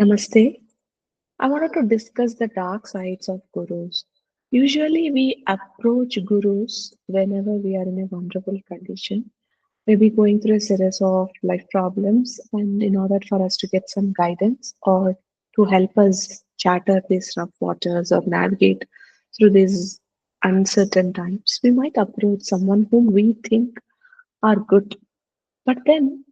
Namaste. I wanted to discuss the dark sides of gurus. Usually, we approach gurus whenever we are in a vulnerable condition, maybe going through a series of life problems, and in order for us to get some guidance or to help us charter these rough waters or navigate through these uncertain times, we might approach someone whom we think are good. But then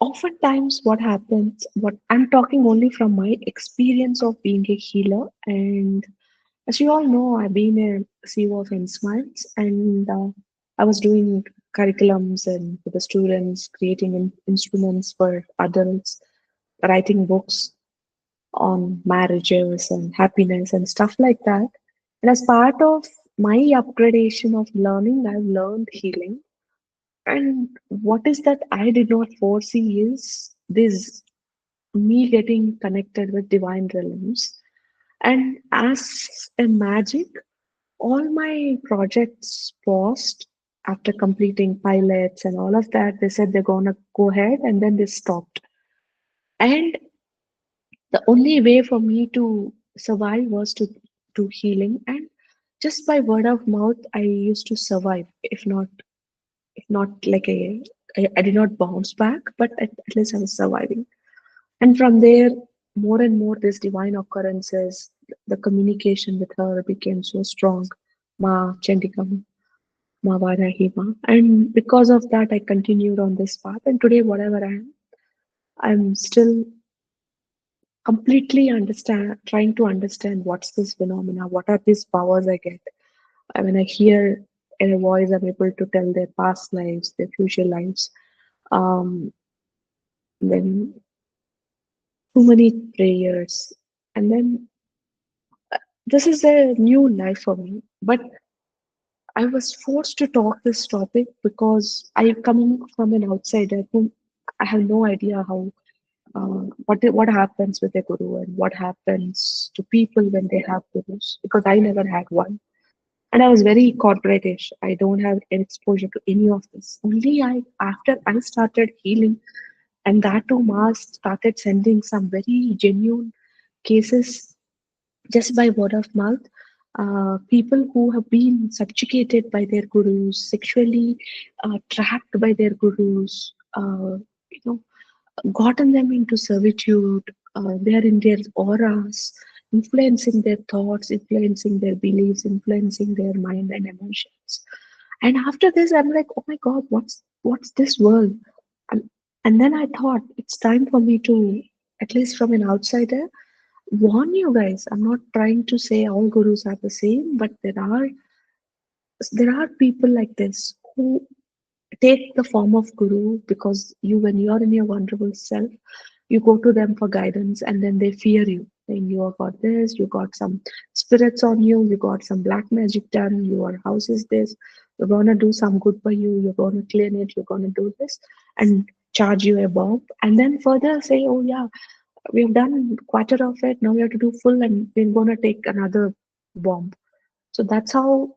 oftentimes what happens, what I'm talking only from my experience of being a healer, and as you all know, I've been a CEO of Smiles, and I was doing curriculums and for the students, creating instruments for adults, writing books on marriages and happiness and stuff like that. And as part of my upgradation of learning, I've learned healing. And what is that I did not foresee is this me getting connected with divine realms. And as a magic, all my projects paused after completing pilots and all of that. They said they're gonna go ahead and then they stopped. And the only way for me to survive was to do healing. And just by word of mouth, I used to survive. If not like I did not bounce back, but at least I was surviving. And from there, more and more, these divine occurrences, the communication with her became so strong. Ma Chandikam, Ma Varahima. And because of that, I continued on this path. And today, whatever I am, I'm still completely trying to understand what's this phenomena, what are these powers I get. When I hear a voice, I'm able to tell their past lives, their future lives. Um, then too many prayers. And then this is a new life for me. But I was forced to talk this topic because I come from an outsider whom I have no idea how what happens with a guru and what happens to people when they have gurus because I never had one. And I was very corporate-ish. I don't have any exposure to any of this. Only I after I started healing and that too Mars started sending some very genuine cases just by word of mouth. People who have been subjugated by their gurus, sexually trapped by their gurus, you know, gotten them into servitude. They are in their auras, influencing their thoughts, influencing their beliefs, influencing their mind and emotions. And after this, I'm like, oh my God, what's this world? And, and then I thought it's time for me to, at least from an outsider, warn you guys. I'm not trying to say all gurus are the same, but there are people like this who take the form of guru because when you're in your vulnerable self, you go to them for guidance and then they fear you. Saying you have got this, you got some spirits on you, you got some black magic done, your house is this, you're gonna do some good for you, you're gonna clean it, you're gonna do this, and charge you a bomb. And then further say, oh yeah, we've done quarter of it, now we have to do full and we're gonna take another bomb. So that's how,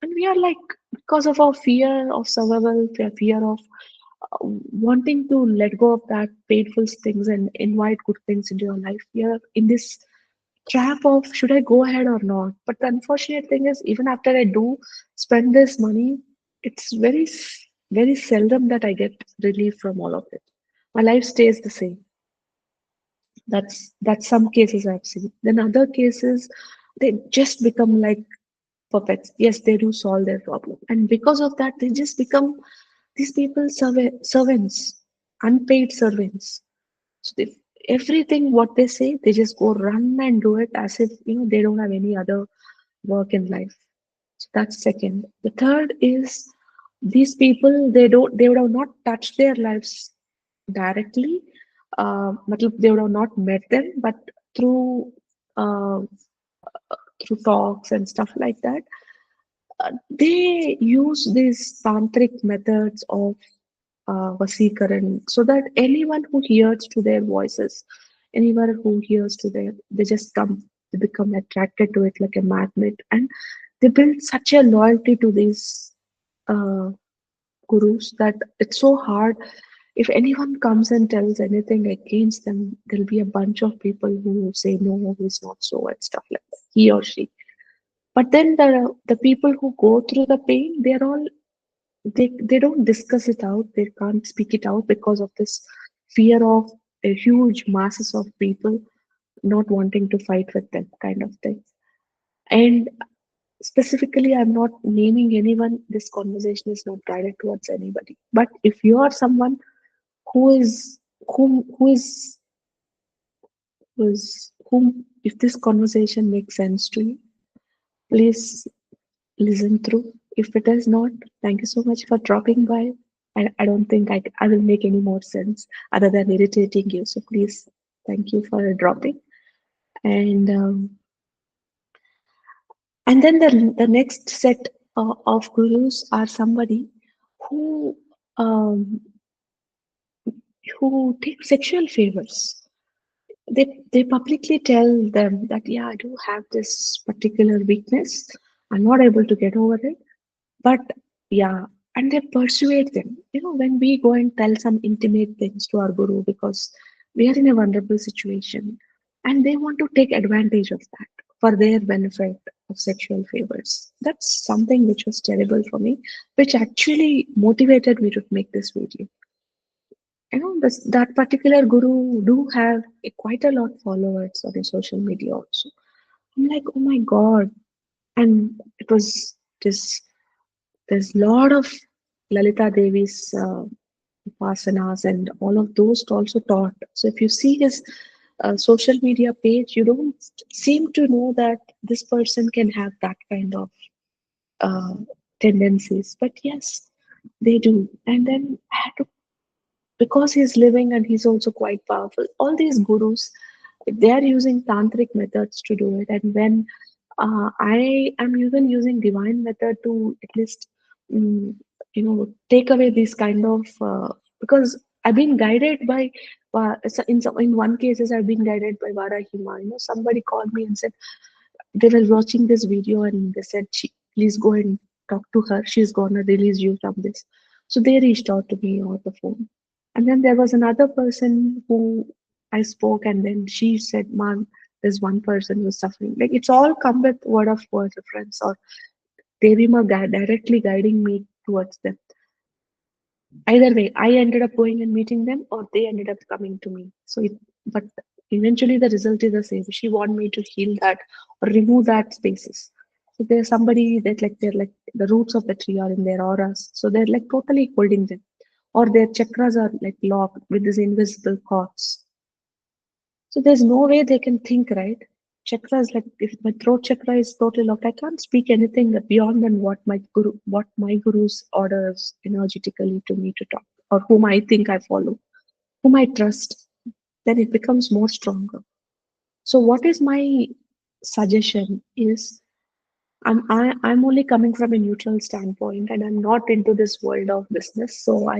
and we are like, because of our fear of survival, fear of wanting to let go of that painful things and invite good things into your life, we are in this trap of should I go ahead or not? But the unfortunate thing is, even after I do spend this money, it's very seldom that I get relief from all of it. My life stays the same. That's some cases I've seen. Then other cases, they just become like puppets. Yes, they do solve their problem. And because of that, they just become these people servants, unpaid servants. So everything what they say, they just go run and do it as if they don't have any other work in life. So that's second. The third is these people they would have not touched their lives directly. They would have not met them, but through uh, through talks and stuff like that they use these tantric methods of Vasikaran so that anyone who hears to their voices, anyone who hears to their, they just come, they become attracted to it like a magnet, and they build such a loyalty to these uh, gurus that it's so hard. If anyone comes and tells anything against them, there'll be a bunch of people who say, no, he's not so, and stuff like that, he or she. But then the people who go through the pain, they're all they don't discuss it out. They can't speak it out because of this fear of a huge masses of people not wanting to fight with them, kind of thing. And specifically, I'm not naming anyone. This conversation is not guided towards anybody. But if you are someone who is who is whom, if this conversation makes sense to you, please listen through. If it is not, thank you so much for dropping by. I don't think I will make any more sense other than irritating you. So please, thank you for dropping. And and then the next set of gurus are somebody who um, who take sexual favors. They publicly tell them that, yeah, I do have this particular weakness. I'm not able to get over it. But yeah, and they persuade them. When we go and tell some intimate things to our guru because we are in a vulnerable situation and they want to take advantage of that for their benefit of sexual favors. That's something which was terrible for me, which actually motivated me to make this video. That particular guru do have quite a lot of followers on his social media also. I'm like, oh my God. And it was this there's a lot of Lalita Devi's upasanas and all of those also taught. So if you see his social media page, you don't seem to know that this person can have that kind of uh, tendencies. But yes, they do. And then I had to, because he's living and he's also quite powerful, all these gurus, they are using tantric methods to do it. And when I am even using divine method to at least, mm, take away these kind of because I've been guided by in one cases I've been guided by Varahima. Somebody called me and said they were watching this video and they said, please go and talk to her. She's gonna release you from this. So they reached out to me over the phone. And then there was another person who I spoke, and then she said, man, there's one person who's suffering. Like it's all come with word reference or Devima directly guiding me towards them. Either way, I ended up going and meeting them, or they ended up coming to me. But eventually the result is the same. She want me to heal that or remove that spaces. So there's somebody that like they're like the roots of the tree are in their auras, so they're like totally holding them, or their chakras are like locked with these invisible cords. So there's no way they can think, right? Chakras, like if my throat chakra is totally locked, I can't speak anything beyond than what my guru's orders energetically to me to talk, or whom I think I follow, whom I trust. Then it becomes more stronger. So what is my suggestion is I'm only coming from a neutral standpoint, and I'm not into this world of business. So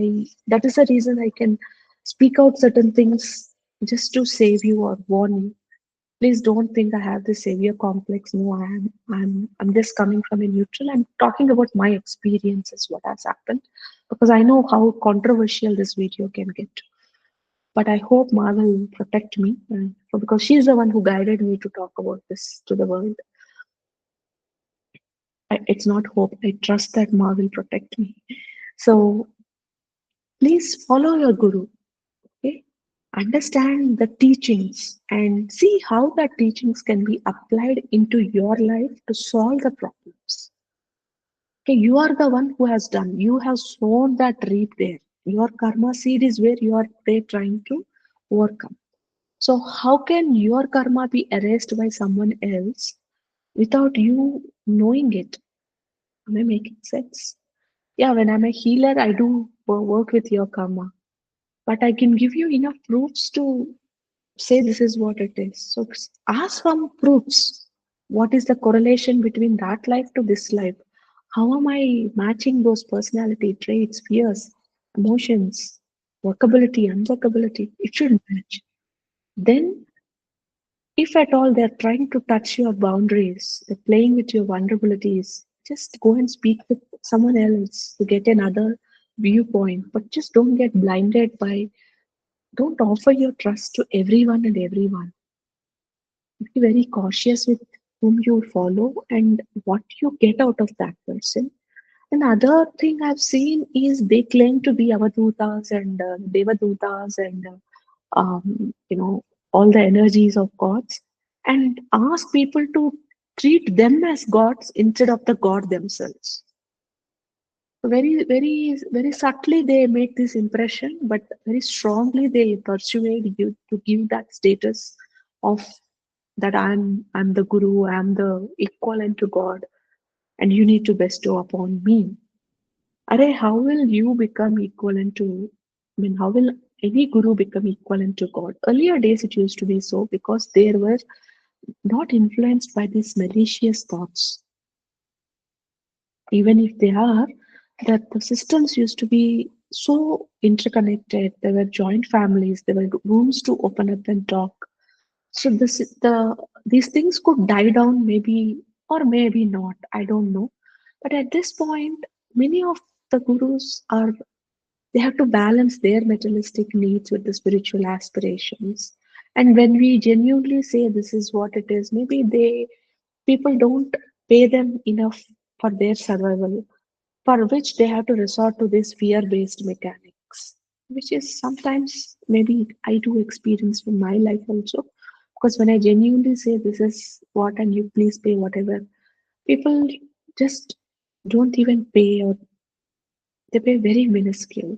that is the reason I can speak out certain things just to save you or warn you. Please don't think I have this savior complex. No, I'm just coming from a neutral. I'm talking about my experiences, what has happened, because I know how controversial this video can get. But I hope Ma will protect me, because she's the one who guided me to talk about this to the world. It's not hope. I trust that Ma will protect me. So please follow your guru. Okay? Understand the teachings and see how that teachings can be applied into your life to solve the problems. Okay, you are the one who has done. You have sown that reap there. Your karma seed is where you are there trying to overcome. So how can your karma be erased by someone else without you knowing it? Am I making sense? Yeah, when I'm a healer, I do work with your karma, but I can give you enough proofs to say this is what it is. So ask some proofs. What is the correlation between that life to this life? How am I matching those personality traits, fears, emotions, workability, unworkability? It should match. Then, if at all they're trying to touch your boundaries, they're playing with your vulnerabilities, just go and speak with someone else to get another viewpoint, but just don't get blinded by, don't offer your trust to everyone and everyone. Be very cautious with whom you follow and what you get out of that person. Another thing I've seen is they claim to be avadutas and devadutas and all the energies of gods, and ask people to treat them as gods instead of the god themselves. Very, very, very subtly they make this impression, but very strongly they persuade you to give that status of that I'm the guru, I'm the equivalent to God, and you need to bestow upon me. Array, how will you become equivalent to? I mean, how will any guru become equivalent to God? Earlier days it used to be so because they were not influenced by these malicious thoughts. Even if they are, that the systems used to be so interconnected. There were joint families, there were rooms to open up and talk. So these things could die down maybe or maybe not. I don't know. But at this point, many of the gurus are, they have to balance their materialistic needs with the spiritual aspirations. And when we genuinely say this is what it is, maybe people don't pay them enough for their survival, for which they have to resort to this fear-based mechanics, which is sometimes maybe I do experience in my life also. Because when I genuinely say this is what and you please pay whatever, people just don't even pay, or they pay very minuscule.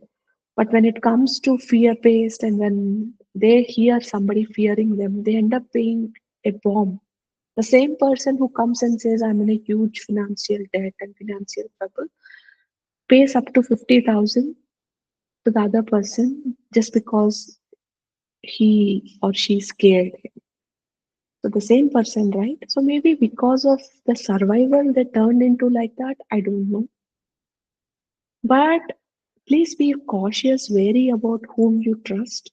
But when it comes to fear-based and when they hear somebody fearing them, they end up paying a bomb. The same person who comes and says, I'm in a huge financial debt and financial trouble, pays up to 50,000 to the other person just because he or she scared him. So the same person, right? So maybe because of the survival they turned into like that, I don't know. But please be cautious, wary about whom you trust,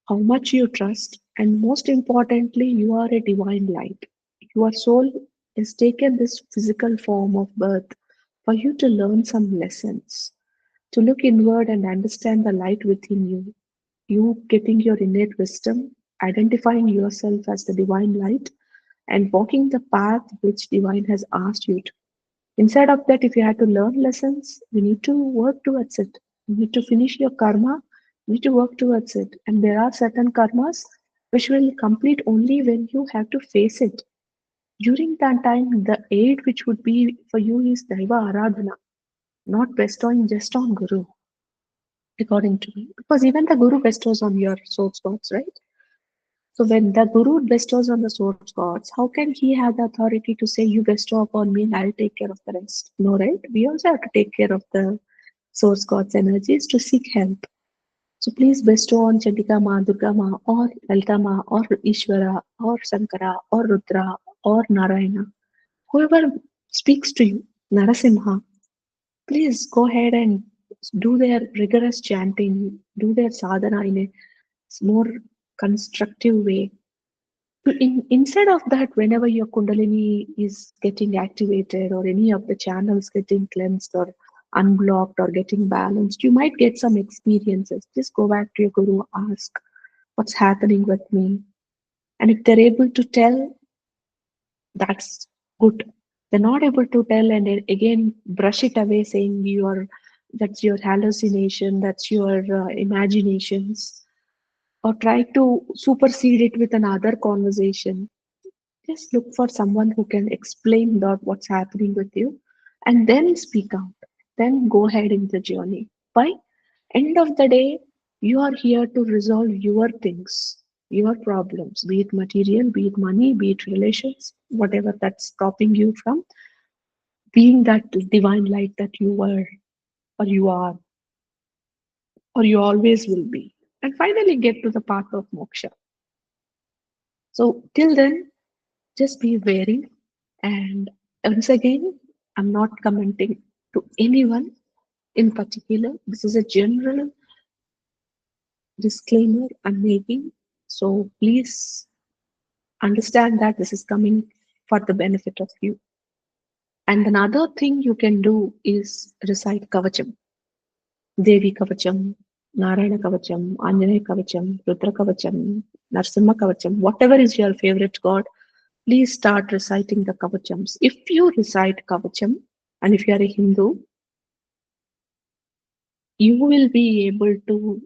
how much you trust, and most importantly, you are a divine light. Your soul has taken this physical form of birth for you to learn some lessons, to look inward and understand the light within you. You getting your innate wisdom, identifying yourself as the divine light, and walking the path which divine has asked you to. Instead of that, if you had to learn lessons, you need to work towards it. You need to finish your karma, you need to work towards it. And there are certain karmas which will complete only when you have to face it. During that time, the aid which would be for you is Daiva Aradhana, not bestowing just on Guru, according to me. Because even the Guru bestows on your source gods, right? So when the Guru bestows on the source gods, how can he have the authority to say, you bestow upon me and I'll take care of the rest? No, right? We also have to take care of the source gods' energies to seek help. So please bestow on Chandika Ma, Durga Ma, or Lalita Ma, or Ishvara, or Sankara, or Rudra, or Narayana. Whoever speaks to you, Narasimha, please go ahead and do their rigorous chanting, do their sadhana in a more constructive way. Instead of that, whenever your Kundalini is getting activated or any of the channels getting cleansed or unblocked or getting balanced, you might get some experiences. Just go back to your Guru, ask what's happening with me. And if they're able to tell, that's good. They're not able to tell and then again brush it away saying that's your hallucination, that's your imaginations, or try to supersede it with another conversation. Just look for someone who can explain that what's happening with you and then speak out. Then go ahead in the journey. By end of the day, you are here to resolve your things, your problems, be it material, be it money, be it relations, whatever that's stopping you from being that divine light that you were or you are or you always will be. And finally get to the path of moksha. So till then, just be wary. And once again, I'm not commenting to anyone in particular. This is a general disclaimer I'm making. So please understand that this is coming for the benefit of you. And another thing you can do is recite Kavacham. Devi Kavacham, Narayana Kavacham, Anjanaya Kavacham, Rudra Kavacham, Narsimha Kavacham, whatever is your favorite god, please start reciting the Kavachams. If you recite Kavacham, and if you are a Hindu, you will be able to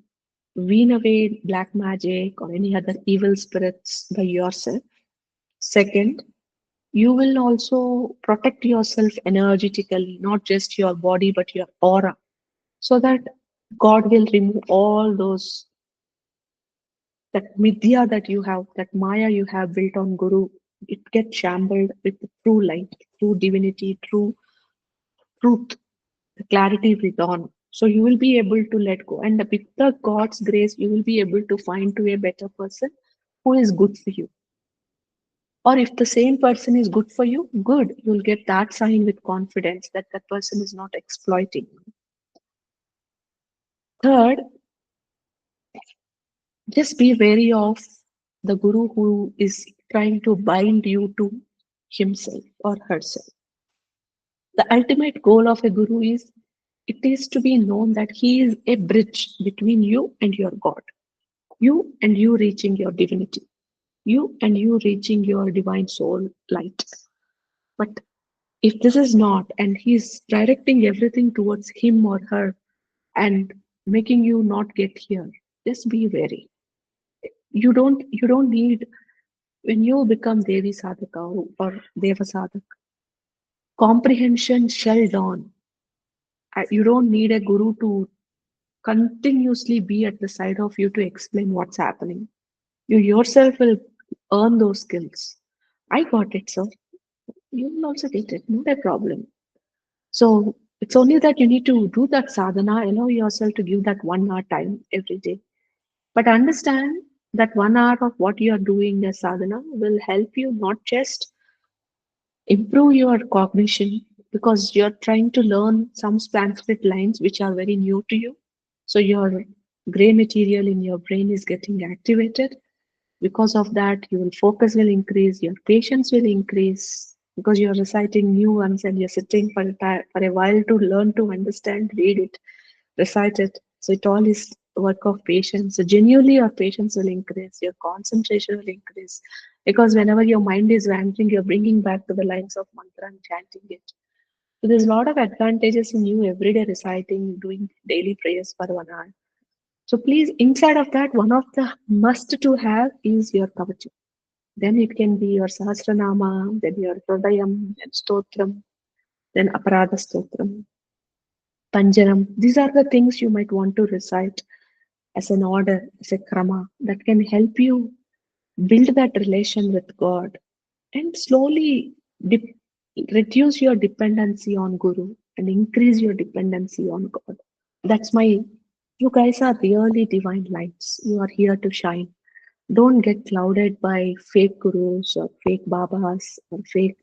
wean away black magic or any other evil spirits by yourself. Second, you will also protect yourself energetically, not just your body, but your aura, so that God will remove all those, that midya that you have, that maya you have built on Guru. It gets shambled with the true light, true divinity, true truth. The clarity will dawn. So you will be able to let go. And with the God's grace, you will be able to find to a better person who is good for you. Or if the same person is good for you, good. You'll get that sign with confidence that that person is not exploiting you. Third, just be wary of the guru who is trying to bind you to himself or herself. The ultimate goal of a guru is it is to be known that he is a bridge between you and your God, you and you reaching your divinity, you and you reaching your divine soul light. But if this is not, and he's directing everything towards him or her and making you not get here, just be wary. You don't need, when you become Devi Sadhaka or Deva Sadhaka, comprehension shall dawn. You don't need a guru to continuously be at the side of you to explain what's happening. You yourself will earn those skills. I got it, sir. You will also get it, not a problem. So it's only that you need to do that sadhana, allow yourself to give that 1 hour time every day. But understand that 1 hour of what you are doing as sadhana will help you not just improve your cognition, because you're trying to learn some Sanskrit lines which are very new to you. So your gray material in your brain is getting activated. Because of that, your focus will increase, your patience will increase because you're reciting new ones and you're sitting for for a while to learn to understand, read it, recite it. So it all is work of patience. So genuinely your patience will increase, your concentration will increase. Because whenever your mind is wandering, you're bringing back to the lines of mantra and chanting it. So there's a lot of advantages in you everyday reciting, doing daily prayers for 1 hour. So please, inside of that, one of the must to have is your kavacham. Then it can be your sahasranama, then your pradayam, and stotram, then aparada stotram, panjaram. These are the things you might want to recite as an order, as a krama that can help you build that relation with God and slowly reduce your dependency on Guru and increase your dependency on God. That's my, you guys are really divine lights. You are here to shine. Don't get clouded by fake gurus or fake babas or fake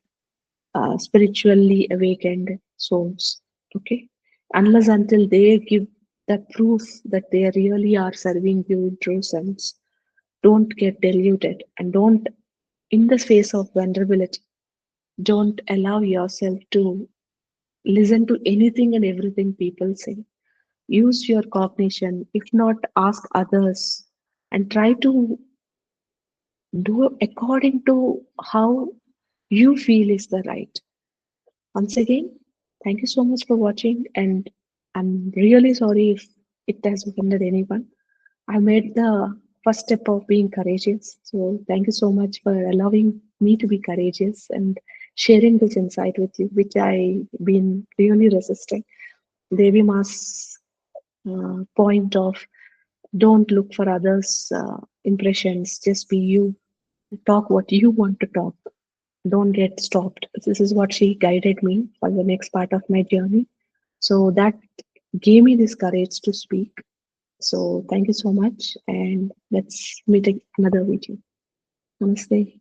spiritually awakened souls. Okay? Unless until they give the proof that they really are serving you in true sense, don't get deluded and don't, in the face of vulnerability, don't allow yourself to listen to anything and everything people say. Use your cognition, if not, ask others and try to do according to how you feel is the right. Once again, thank you so much for watching, and I'm really sorry if it has offended anyone. I made the first step of being courageous. So thank you so much for allowing me to be courageous and sharing this insight with you, which I've been really resisting. Devi Ma's point of don't look for others' impressions, just be you. Talk what you want to talk. Don't get stopped. This is what she guided me for the next part of my journey. So that gave me this courage to speak. So thank you so much, and let's meet another video. Namaste.